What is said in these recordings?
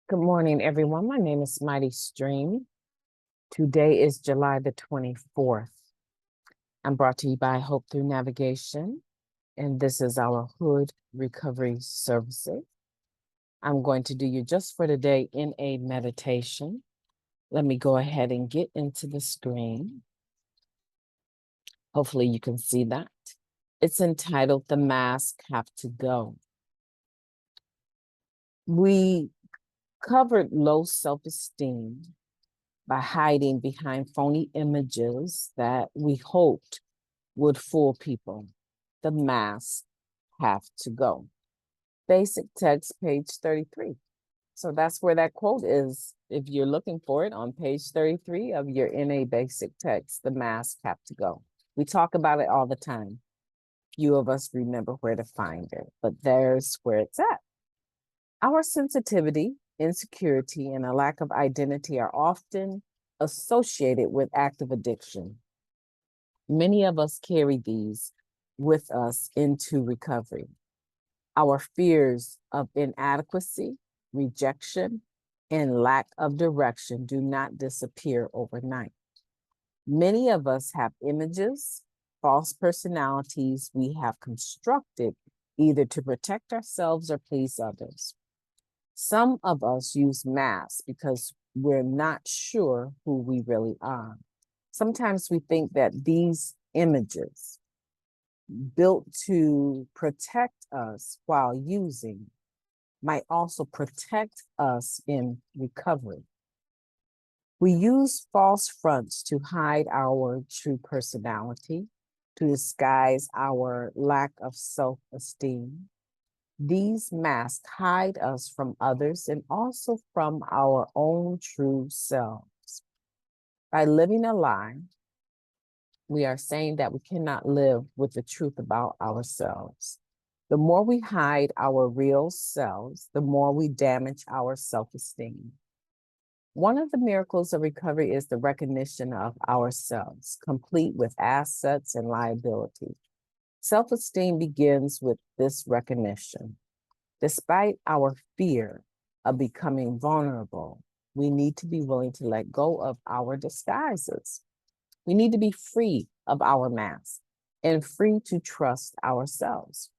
Good morning, everyone. My name is MightyStream. Today is July the 24th. I'm brought to you by Hope Through Navigation, and this is our H.O.O.D recovery services. I'm going to do you just for today in a meditation. Let me go ahead and get into the screen. Hopefully you can see that. It's entitled, "The Mask Have to Go." We covered low self-esteem by hiding behind phony images that we hoped would fool people. The masks have to go. Basic text, page 33. So that's where that quote is. If you're looking for it on page 33 of your NA basic text, the masks have to go. We talk about it all the time. Few of us remember where to find it, but there's where it's at. Our sensitivity, insecurity, and a lack of identity are often associated with active addiction. Many of us carry these with us into recovery. Our fears of inadequacy, rejection, and lack of direction do not disappear overnight. Many of us have images, false personalities we have constructed either to protect ourselves or please others. Some of us use masks because we're not sure who we really are. Sometimes we think that these images built to protect us while using might also protect us in recovery. We use false fronts to hide our true personality, to disguise our lack of self-esteem. These masks hide us from others and also from our own true selves. By living a lie, we are saying that we cannot live with the truth about ourselves. The more we hide our real selves, the more we damage our self-esteem. One of the miracles of recovery is the recognition of ourselves, complete with assets and liabilities. Self-esteem begins with this recognition. Despite our fear of becoming vulnerable, we need to be willing to let go of our disguises. We need to be free of our masks and free to trust ourselves.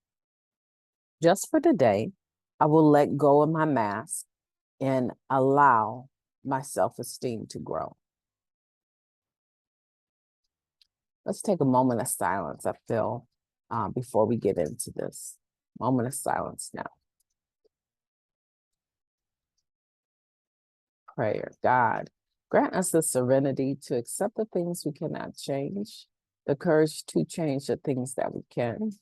Just for today, I will let go of my mask and allow my self-esteem to grow. Let's take a moment of silence, I feel, before we get into this. Moment of silence now. Prayer. God, grant us the serenity to accept the things we cannot change, the courage to change the things that we can,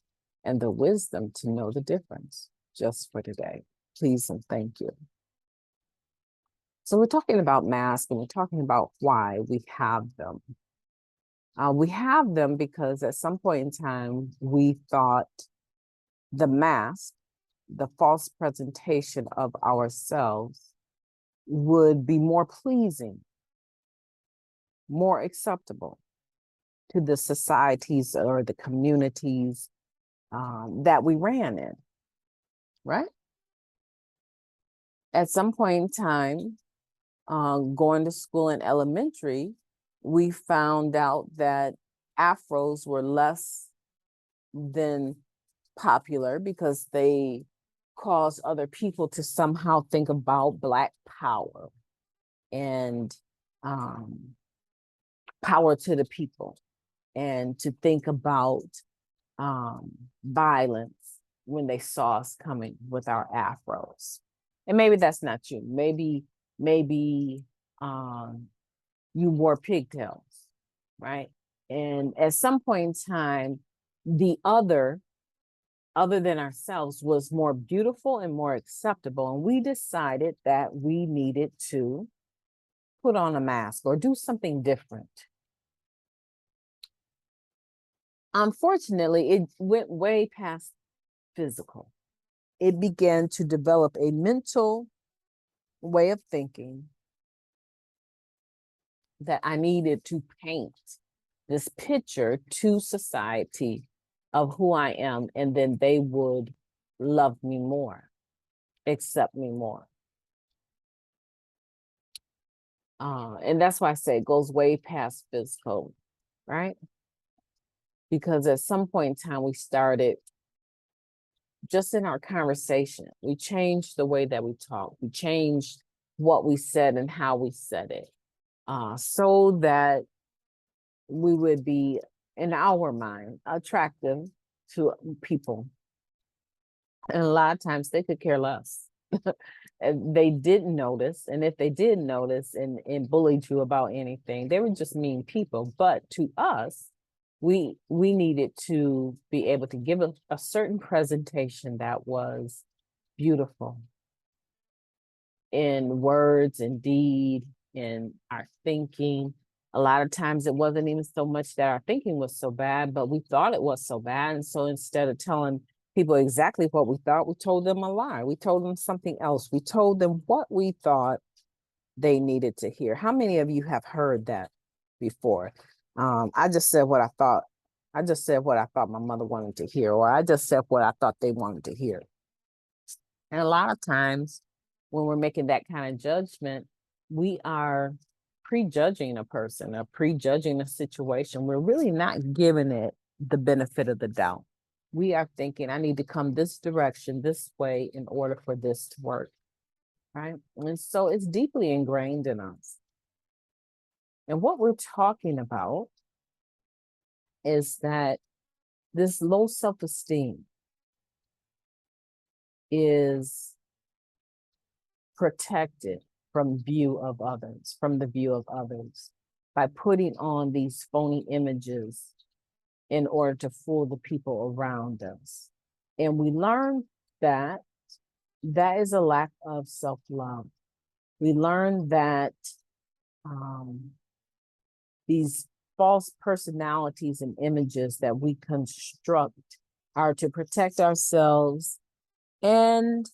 and the wisdom to know the difference just for today. Please and thank you. So we're talking about masks and we're talking about why we have them. We have them because at some point in time, we thought the mask, the false presentation of ourselves, would be more pleasing, more acceptable to the societies or the communities that we ran in, right? At some point in time, going to school in elementary, we found out that afros were less than popular because they caused other people to somehow think about Black power and power to the people, and to think about violence when they saw us coming with our afros. And maybe that's not true. Maybe you wore pigtails, right? And at some point in time, the other than ourselves was more beautiful and more acceptable. And we decided that we needed to put on a mask or do something different. Unfortunately, it went way past physical. It began to develop a mental way of thinking that I needed to paint this picture to society of who I am, and then they would love me more, accept me more. And that's why I say it goes way past physical, right? Because at some point in time, we started just in our conversation, we changed the way that we talk. We changed what we said and how we said it, so that we would be, in our mind, attractive to people. And a lot of times they could care less. And they didn't notice. And if they did notice and bullied you about anything, they were just mean people. But to us, we needed to be able to give a certain presentation that was beautiful in words and deed, in our thinking. A lot of times it wasn't even so much that our thinking was so bad, but we thought it was so bad. And so instead of telling people exactly what we thought, we told them a lie. We told them something else. We told them what we thought they needed to hear. How many of you have heard that before? I just said what I thought. I just said what I thought my mother wanted to hear, or I just said what I thought they wanted to hear. And a lot of times when we're making that kind of judgment, we are prejudging a person or prejudging a situation. We're really not giving it the benefit of the doubt. We are thinking, I need to come this direction, this way, in order for this to work, right? And so it's deeply ingrained in us. And what we're talking about is that this low self-esteem is protected from the view of others, by putting on these phony images in order to fool the people around us. And we learn that that is a lack of self-love. We learn that these false personalities and images that we construct are to protect ourselves and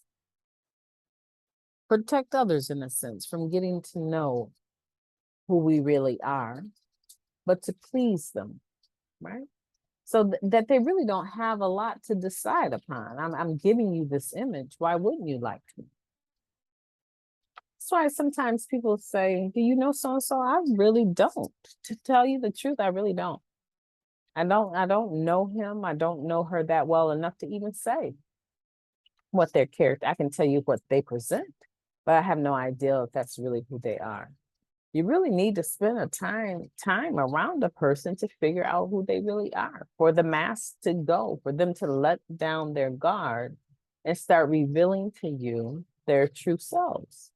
protect others, in a sense, from getting to know who we really are, but to please them, right? So that they really don't have a lot to decide upon. I'm giving you this image. Why wouldn't you like to? That's why sometimes people say, do you know so-and-so? I really don't. To tell you the truth, I really don't. I don't know him. I don't know her that well enough to even say what their character. I can tell you what they present, but I have no idea if that's really who they are. You really need to spend a time around a person to figure out who they really are, for the mask to go, for them to let down their guard and start revealing to you their true selves.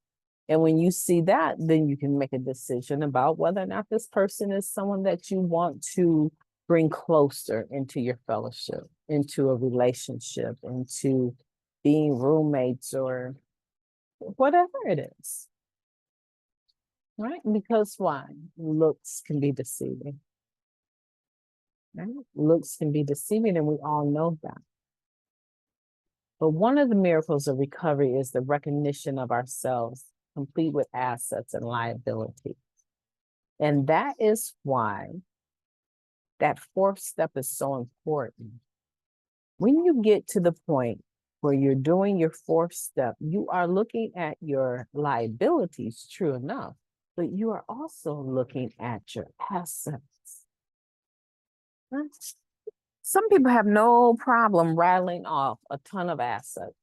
And when you see that, then you can make a decision about whether or not this person is someone that you want to bring closer into your fellowship, into a relationship, into being roommates or whatever it is. Right? Because why? Looks can be deceiving. Right? Looks can be deceiving, and we all know that. But one of the miracles of recovery is the recognition of ourselves, complete with assets and liabilities. And that is why that fourth step is so important. When you get to the point where you're doing your fourth step, you are looking at your liabilities, true enough, but you are also looking at your assets. Some people have no problem rattling off a ton of assets.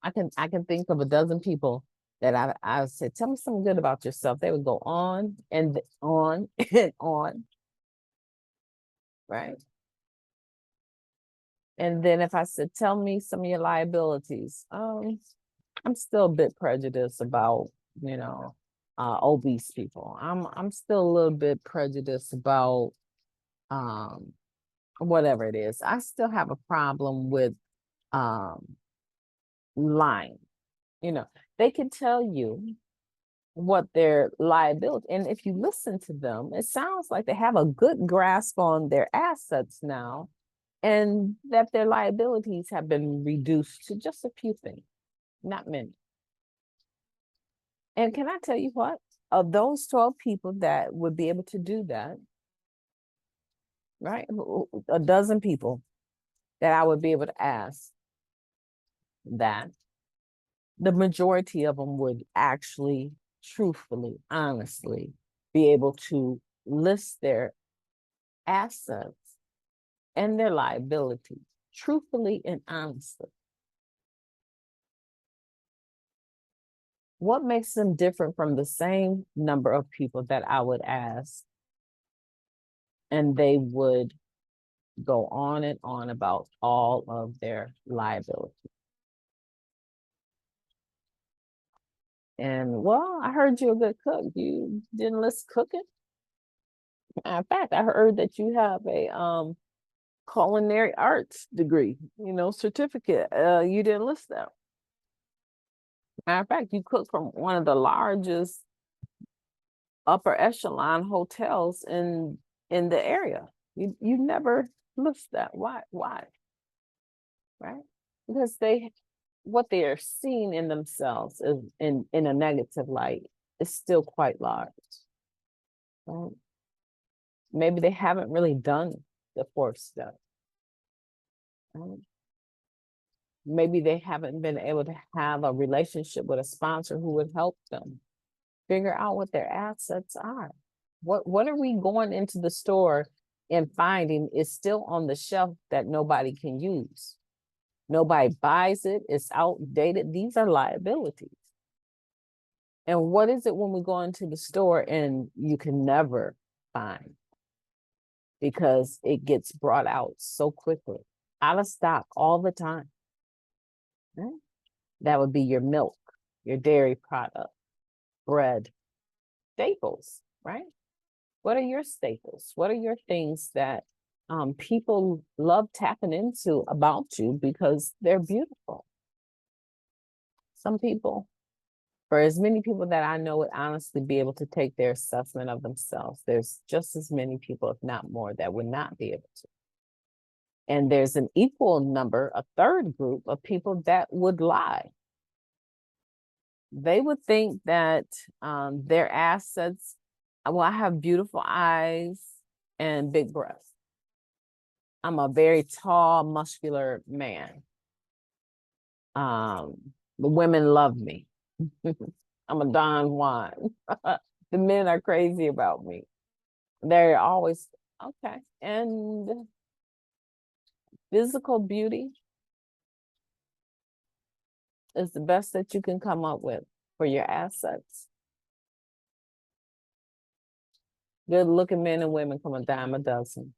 I can think of a dozen people that I said, tell me something good about yourself. They would go on and on and on, right? And then if I said, tell me some of your liabilities, I'm still a bit prejudiced about, obese people. I'm still a little bit prejudiced about whatever it is. I still have a problem with lying. They can tell you what their liability, and if you listen to them, it sounds like they have a good grasp on their assets now, and that their liabilities have been reduced to just a few things, not many. And can I tell you what? Of those 12 people that would be able to do that, right? A dozen people that I would be able to ask that, the majority of them would actually truthfully, honestly, be able to list their assets and their liabilities, truthfully and honestly. What makes them different from the same number of people that I would ask, and they would go on and on about all of their liabilities? And well, I heard you're a good cook. You didn't list cooking. In fact, I heard that you have a culinary arts degree, certificate. You didn't list that. Matter of fact, you cook from one of the largest upper echelon hotels in the area. You never list that. Why? Why? Right? Because what they are seeing in themselves is in a negative light is still quite large. Right? Maybe they haven't really done the fourth step. Right? Maybe they haven't been able to have a relationship with a sponsor who would help them figure out what their assets are. What are we going into the store and finding is still on the shelf that nobody can use? Nobody buys it, it's outdated. These are liabilities. And what is it when we go into the store and you can never find? Because it gets brought out so quickly, out of stock all the time. Right? That would be your milk, your dairy product, bread, staples, right? What are your staples? What are your things that people love tapping into about you because they're beautiful? Some people, for as many people that I know would honestly be able to take their assessment of themselves, there's just as many people, if not more, that would not be able to. And there's an equal number, a third group of people that would lie. They would think that their assets, well, I have beautiful eyes and big breasts. I'm a very tall, muscular man. The women love me. I'm a Don Juan. The men are crazy about me. They're always okay. And physical beauty is the best that you can come up with for your assets. Good looking men and women come a dime a dozen.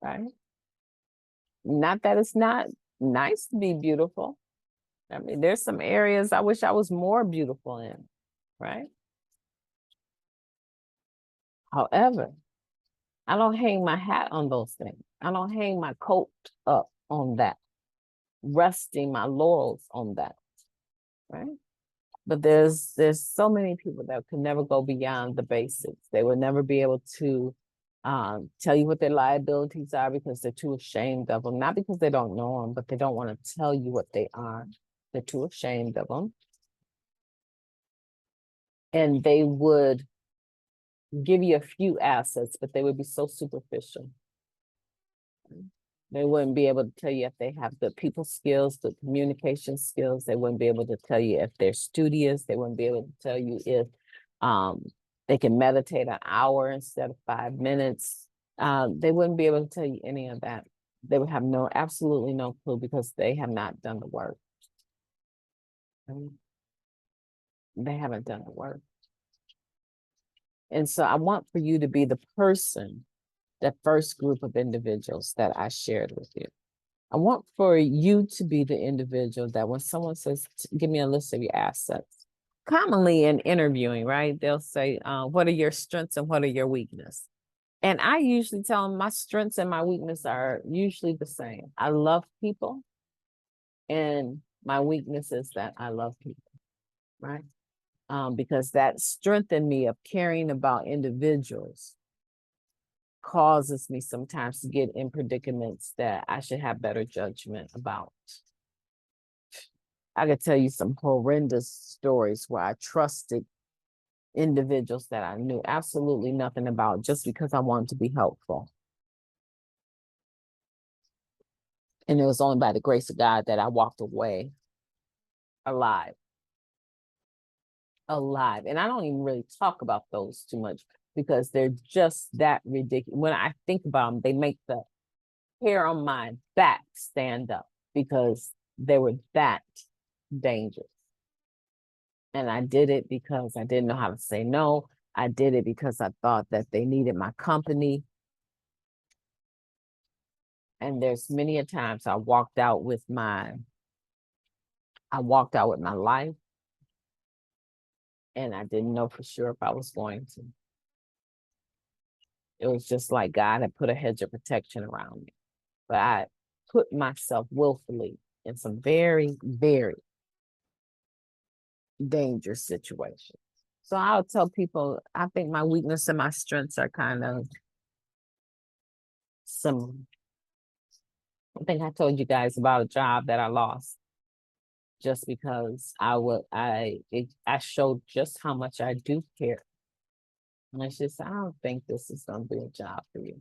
Right? Not that it's not nice to be beautiful. I mean, there's some areas I wish I was more beautiful in, right? However, I don't hang my hat on those things. I don't hang my coat up on that, resting my laurels on that, right? But there's so many people that could never go beyond the basics. They would never be able to tell you what their liabilities are because they're too ashamed of them. Not because they don't know them, but they don't want to tell you what they are. They're too ashamed of them. And they would give you a few assets, but they would be so superficial. They wouldn't be able to tell you if they have the people skills, the communication skills. They wouldn't be able to tell you if they're studious. They wouldn't be able to tell you if they can meditate an hour instead of 5 minutes. They wouldn't be able to tell you any of that. They would have absolutely no clue because they have not done the work. They haven't done the work. And so I want for you to be the person, that first group of individuals that I shared with you. I want for you to be the individual that when someone says, give me a list of your assets, commonly in interviewing, right? They'll say, what are your strengths and what are your weaknesses? And I usually tell them my strengths and my weaknesses are usually the same. I love people, and my weakness is that I love people, right? Because that strength in me of caring about individuals causes me sometimes to get in predicaments that I should have better judgment about. I could tell you some horrendous stories where I trusted individuals that I knew absolutely nothing about just because I wanted to be helpful. And it was only by the grace of God that I walked away alive. alive. And I don't even really talk about those too much because they're just that ridiculous. When I think about them, they make the hair on my back stand up because they were that dangerous. And I did it because I didn't know how to say no. I did it because I thought that they needed my company. And there's many a times I walked out with my life, and I didn't know for sure if I was going to. It was just like God had put a hedge of protection around me. But I put myself willfully in some very, very dangerous situations. So I'll tell people, I think my weakness and my strengths are kind of similar. I think I told you guys about a job that I lost just because I showed just how much I do care. And it's just, I don't think this is going to be a job for you.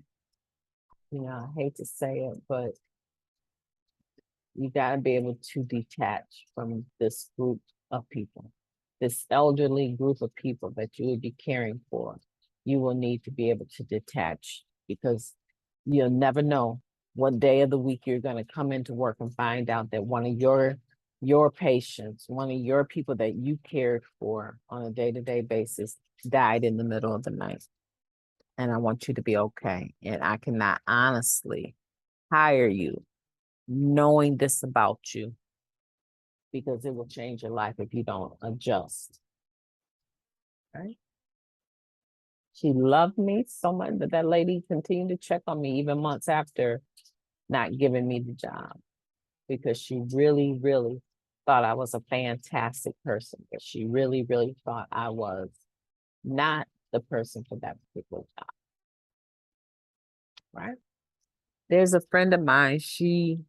You know, I hate to say it, but you got to be able to detach from this group of people, this elderly group of people that you would be caring for. You will need to be able to detach because you'll never know what day of the week you're going to come into work and find out that one of your patients, one of your people that you cared for on a day-to-day basis died in the middle of the night. And I want you to be okay. And I cannot honestly hire you knowing this about you because it will change your life if you don't adjust. Right? She loved me so much that that lady continued to check on me even months after not giving me the job because she really, really thought I was a fantastic person, but she really, really thought I was not the person for that particular job. Right? There's a friend of mine, she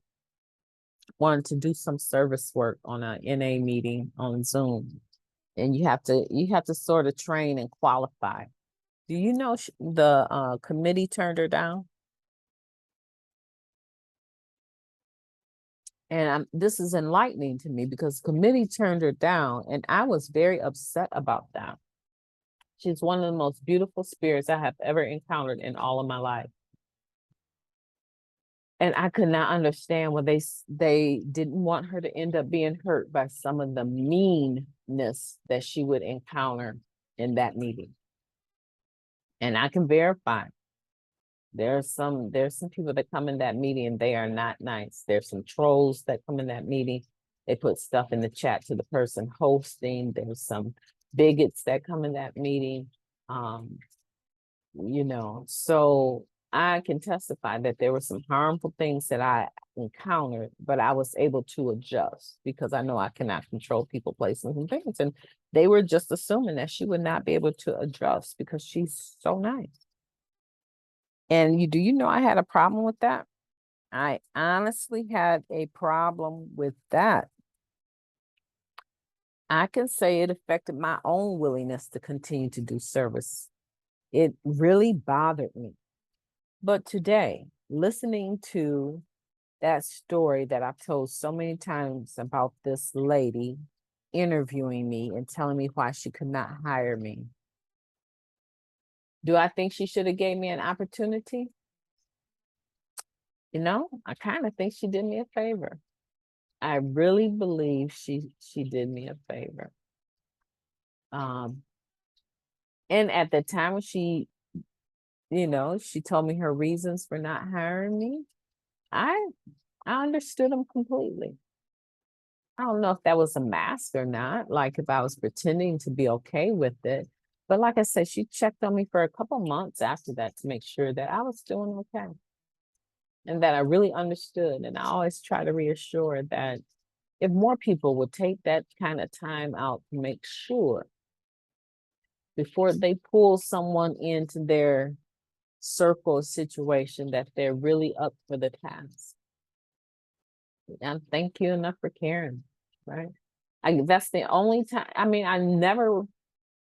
wanted to do some service work on a NA meeting on Zoom. And you have to sort of train and qualify. Do you know the committee turned her down? And this is enlightening to me because the committee turned her down, and I was very upset about that. She's one of the most beautiful spirits I have ever encountered in all of my life. And I could not understand why they didn't want her to end up being hurt by some of the meanness that she would encounter in that meeting. And I can verify. There's some people that come in that meeting and they are not nice. There's some trolls that come in that meeting. They put stuff in the chat to the person hosting. There's some bigots that come in that meeting. You know, so I can testify that there were some harmful things that I encountered, but I was able to adjust because I know I cannot control people, places, and things. And they were just assuming that she would not be able to adjust because she's so nice. And do you know I had a problem with that? I honestly had a problem with that. I can say it affected my own willingness to continue to do service. It really bothered me. But today, listening to that story that I've told so many times about this lady interviewing me and telling me why she could not hire me, do I think she should have gave me an opportunity? You know, I kind of think she did me a favor. I really believe she did me a favor. And at the time when she told me her reasons for not hiring me, I understood them completely. I don't know if that was a mask or not, like if I was pretending to be okay with it. But like I said, she checked on me for a couple months after that to make sure that I was doing okay and that I really understood. And I always try to reassure that if more people would take that kind of time out to make sure before they pull someone into their circle situation that they're really up for the task. And thank you enough for caring, right? That's the only time. I mean, I never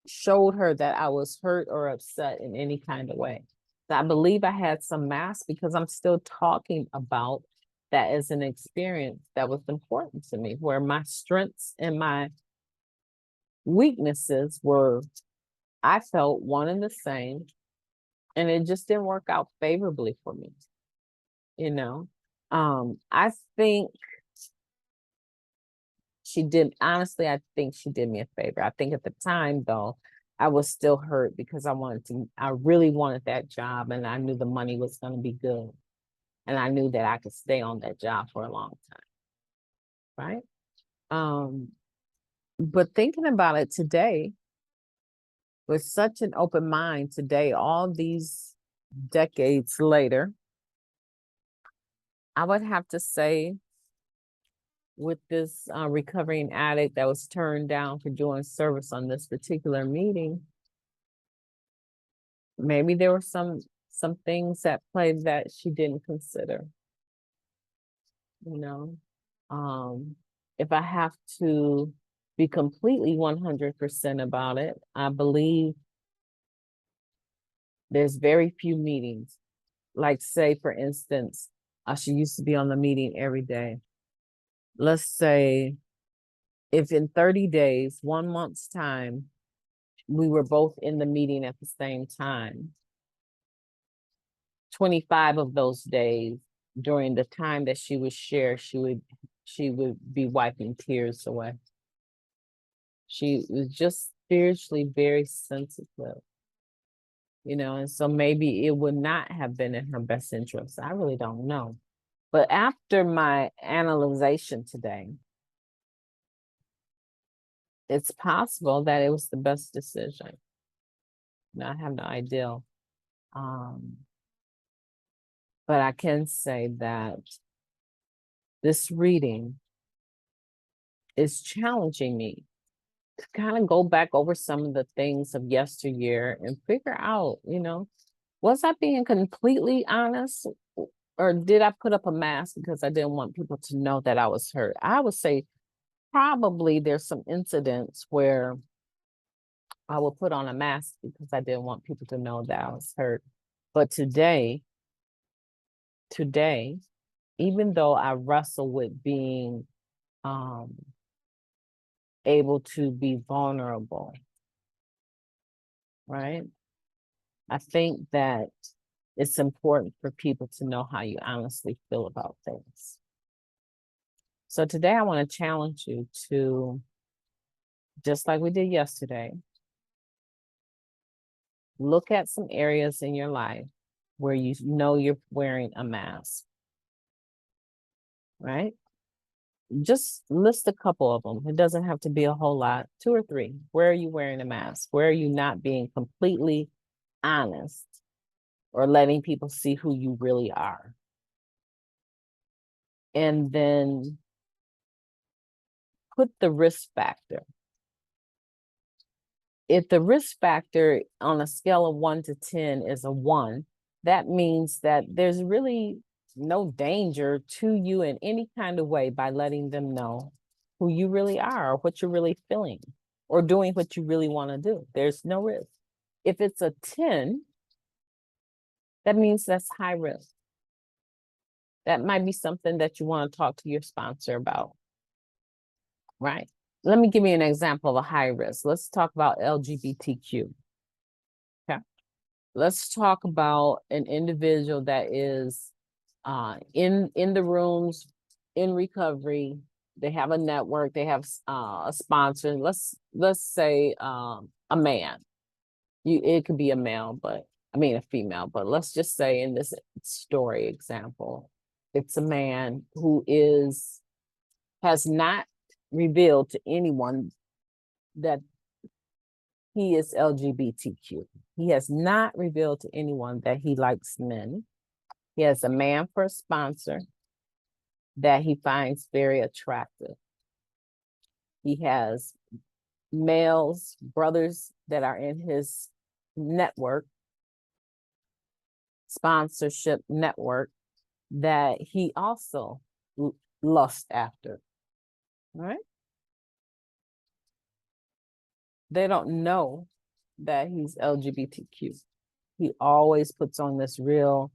showed her that I was hurt or upset in any kind of way. I believe I had some mask because I'm still talking about that as an experience that was important to me, where my strengths and my weaknesses were, I felt, one and the same, and it just didn't work out favorably for me, you know. I think she did, honestly, I think she did me a favor. I think at the time, though, I was still hurt because I really wanted that job, and I knew the money was going to be good. And I knew that I could stay on that job for a long time, right? But thinking about it today, with such an open mind today, all these decades later, I would have to say, with this recovering addict that was turned down for doing service on this particular meeting, maybe there were some things at play that she didn't consider, you know. If I have to be completely 100% about it, I believe there's very few meetings. Like, say, for instance, she used to be on the meeting every day. Let's say if in 30 days, 1 month's time, we were both in the meeting at the same time, 25 of those days, during the time that she would share, she would be wiping tears away. She was just spiritually very sensitive, you know, and so maybe it would not have been in her best interest. I really don't know. But after my analyzation today, it's possible that it was the best decision. I have no idea. But I can say that this reading is challenging me to kind of go back over some of the things of yesteryear and figure out, you know, was I being completely honest, or did I put up a mask because I didn't want people to know that I was hurt? I would say probably there's some incidents where I will put on a mask because I didn't want people to know that I was hurt. But today, even though I wrestle with being able to be vulnerable, right? I think that it's important for people to know how you honestly feel about things. So today I want to challenge you to, just like we did yesterday, look at some areas in your life where you know you're wearing a mask, right? Just list a couple of them. It doesn't have to be a whole lot, 2 or 3. Where are you wearing a mask? Where are you not being completely honest or letting people see who you really are? And then put the risk factor. If the risk factor on a scale of 1 to 10 is a 1, that means that there's really no danger to you in any kind of way by letting them know who you really are, or what you're really feeling, or doing what you really want to do. There's no risk. If it's a 10, that means that's high risk. That might be something that you want to talk to your sponsor about, right? Let me give you an example of a high risk. Let's talk about LGBTQ. Okay. Let's talk about an individual that is in the rooms, in recovery. They have a network, they have a sponsor. Let's say a man. It could be a male, but I mean a female, but let's just say in this story example, it's a man who has not revealed to anyone that he is LGBTQ. He has not revealed to anyone that he likes men. He has a man for a sponsor that he finds very attractive. He has males, brothers that are in his network, sponsorship network, that he also lusts after, right? They don't know that he's LGBTQ. He always puts on this real,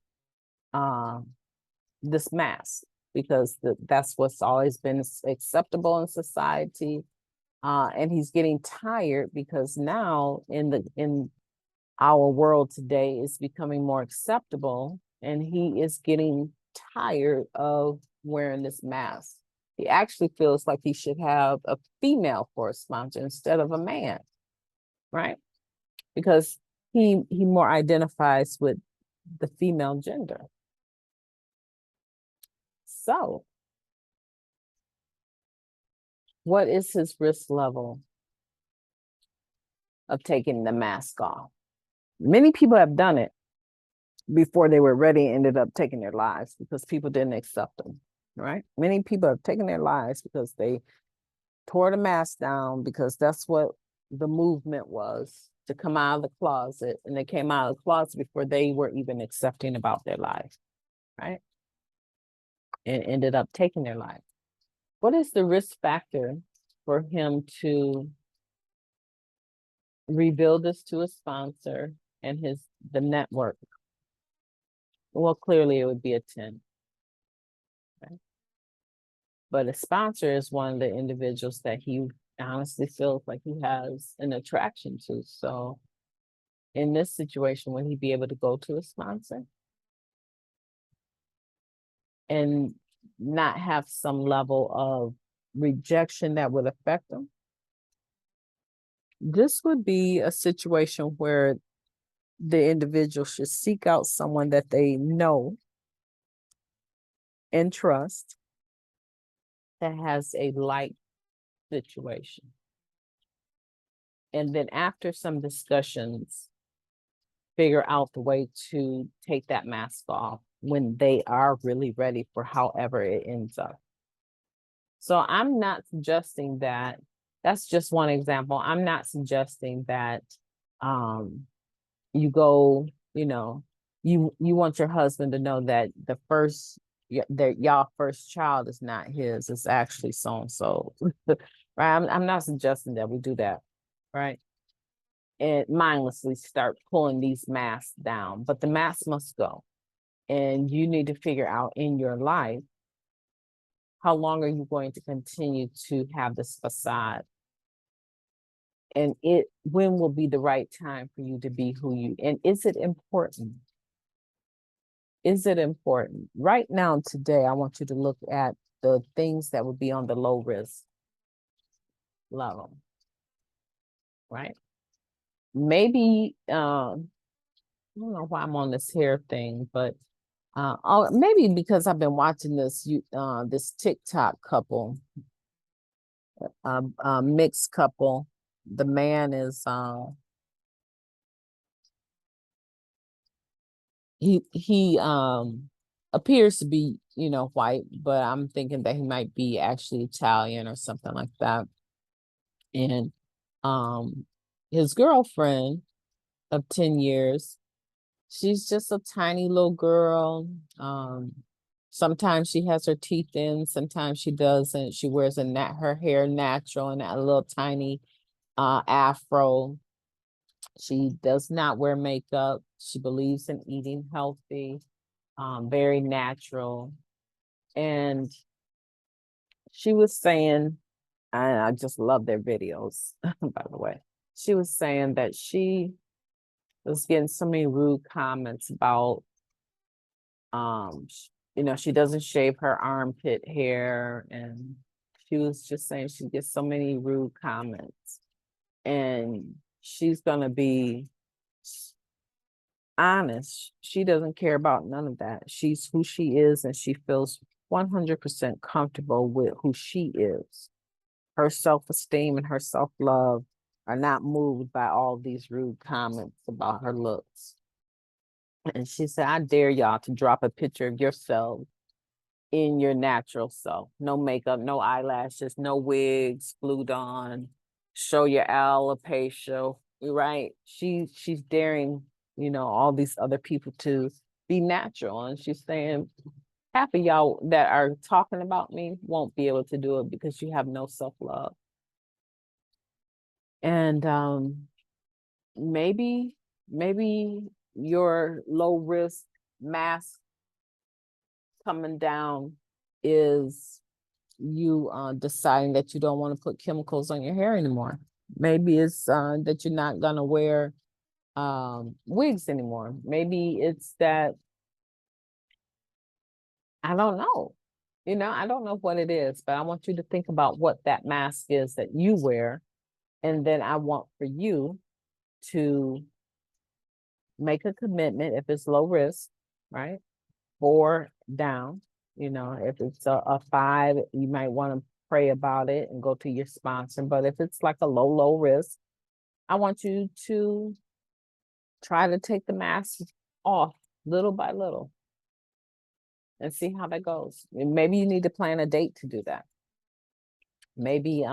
this mask, because that's what's always been acceptable in society. And he's getting tired because now in our world today it's becoming more acceptable, and he is getting tired of wearing this mask. He actually feels like he should have a female for a sponsor instead of a man, right? Because he more identifies with the female gender. So, what is his risk level of taking the mask off? Many people have done it before they were ready and ended up taking their lives because people didn't accept them, right? Many people have taken their lives because they tore the mask down, because that's what the movement was, to come out of the closet, and they came out of the closet before they were even accepting about their life, right? And ended up taking their life. What is the risk factor for him to reveal this to a sponsor and the network? Well, clearly it would be a 10. Okay? But a sponsor is one of the individuals that he honestly feels like he has an attraction to. So in this situation, would he be able to go to a sponsor and not have some level of rejection that would affect them? This would be a situation where the individual should seek out someone that they know and trust that has a like situation. And then after some discussions, figure out the way to take that mask off when they are really ready for however it ends up. So I'm not suggesting that, that's just one example. I'm not suggesting that you go, you want your husband to know that that y'all first child is not his, it's actually so and so. Right? I'm not suggesting that we do that, right? And mindlessly start pulling these masks down, but the mask must go. And you need to figure out in your life, how long are you going to continue to have this facade? And when will be the right time for you to be who you, and is it important? Is it important? Right now, today, I want you to look at the things that would be on the low risk level, right? Maybe, I don't know why I'm on this hair thing, but maybe because I've been watching this TikTok couple, mixed couple. The man is he appears to be, white, but I'm thinking that he might be actually Italian or something like that. And his girlfriend of 10 years, she's just a tiny little girl. Sometimes she has her teeth in, sometimes she doesn't. She wears her hair natural and that little tiny afro. She does not wear makeup. She believes in eating healthy, very natural. And she was saying, I just love their videos, by the way. She was saying that she was getting so many rude comments about, she doesn't shave her armpit hair. And she was just saying she gets so many rude comments. And she's going to be honest. She doesn't care about none of that. She's who she is, and she feels 100% comfortable with who she is. Her self-esteem and her self-love are not moved by all these rude comments about her looks. And she said, I dare y'all to drop a picture of yourself in your natural self. No makeup, no eyelashes, no wigs glued on. Show your alopecia, right? She's daring, all these other people to be natural. And she's saying, half of y'all that are talking about me won't be able to do it because you have no self-love. And maybe your low risk mask coming down is you deciding that you don't want to put chemicals on your hair anymore. Maybe it's that you're not gonna wear wigs anymore. Maybe it's that, I don't know. I don't know what it is, but I want you to think about what that mask is that you wear. And then I want for you to make a commitment if it's low risk, right? 4 down. If it's a 5, you might want to pray about it and go to your sponsor. But if it's like a low risk, I want you to try to take the mask off little by little and see how that goes. And maybe you need to plan a date to do that. Maybe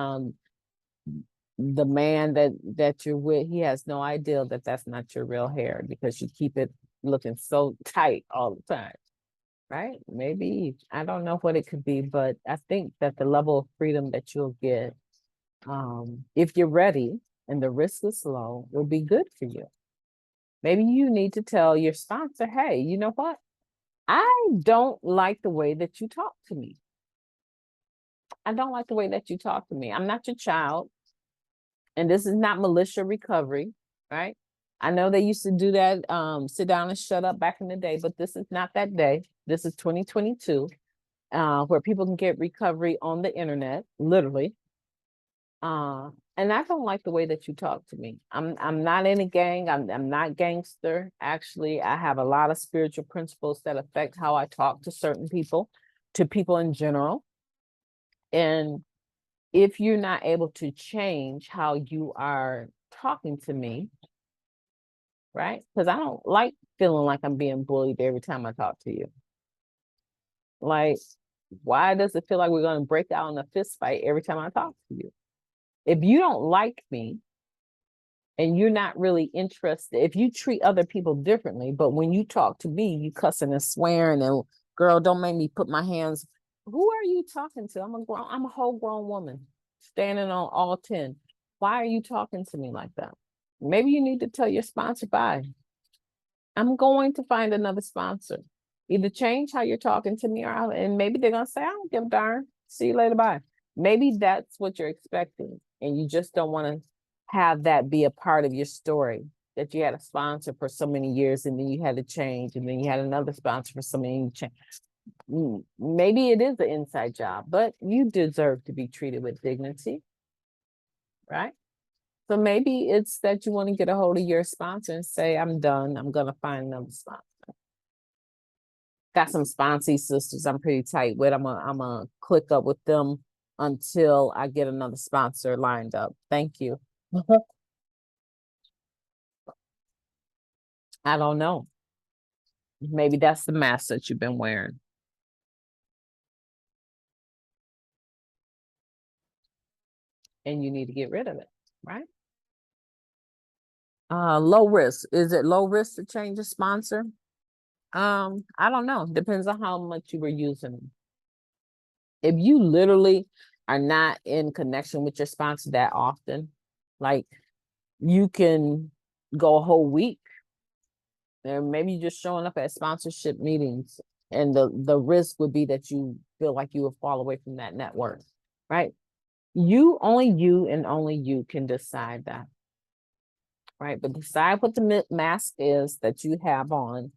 the man that you're with, he has no idea that that's not your real hair because you keep it looking so tight all the time, right? Maybe, I don't know what it could be, but I think that the level of freedom that you'll get, if you're ready and the risk is low, will be good for you. Maybe you need to tell your sponsor, hey, you know what? I don't like the way that you talk to me. I don't like the way that you talk to me. I'm not your child. And this is not militia recovery, right? I know they used to do that, sit down and shut up back in the day, but this is not that day. This is 2022, where people can get recovery on the internet, literally. And I don't like the way that you talk to me. I'm not in a gang. I'm not gangster. Actually, I have a lot of spiritual principles that affect how I talk to certain people, to people in general. And if you're not able to change how you are talking to me, right? Because I don't like feeling like I'm being bullied every time I talk to you. Like, why does it feel like we're going to break out in a fist fight every time I talk to you? If you don't like me and you're not really interested, if you treat other people differently, but when you talk to me, you cussing and swearing and, girl, don't make me put my hands. Who are you talking to? I'm a whole grown woman standing on all 10. Why are you talking to me like that? Maybe you need to tell your sponsor, bye. I'm going to find another sponsor. Either change how you're talking to me, and maybe they're going to say, I don't give a darn. See you later, bye. Maybe that's what you're expecting. And you just don't want to have that be a part of your story, that you had a sponsor for so many years and then you had to change, and then you had another sponsor for so many years. Maybe it is an inside job, but you deserve to be treated with dignity, right? So maybe it's that you want to get a hold of your sponsor and say, I'm done. I'm going to find another sponsor. Got some sponsee sisters I'm pretty tight with. I'm gonna click up with them until I get another sponsor lined up. Thank you. I don't know. Maybe that's the mask that you've been wearing. And you need to get rid of it, right? Low risk. Is it low risk to change a sponsor? I don't know. Depends on how much you were using them. If you literally are not in connection with your sponsor that often, like you can go a whole week, and maybe you're just showing up at sponsorship meetings, and the risk would be that you feel like you will fall away from that network, right? You and only you can decide that, right? But decide what the mask is that you have on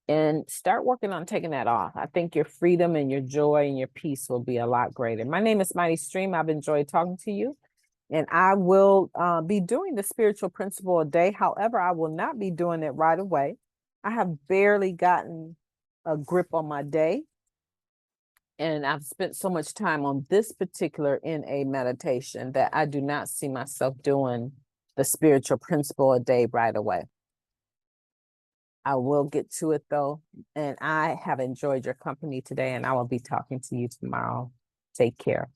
and start working on taking that off. I think your freedom and your joy and your peace will be a lot greater. My name is MightyStream. I've enjoyed talking to you, and I will be doing the spiritual principle a day. However, I will not be doing it right away. I have barely gotten a grip on my day, and I've spent so much time on this particular NA meditation that I do not see myself doing the spiritual principle a day right away. I will get to it though, and I have enjoyed your company today, and I will be talking to you tomorrow. Take care.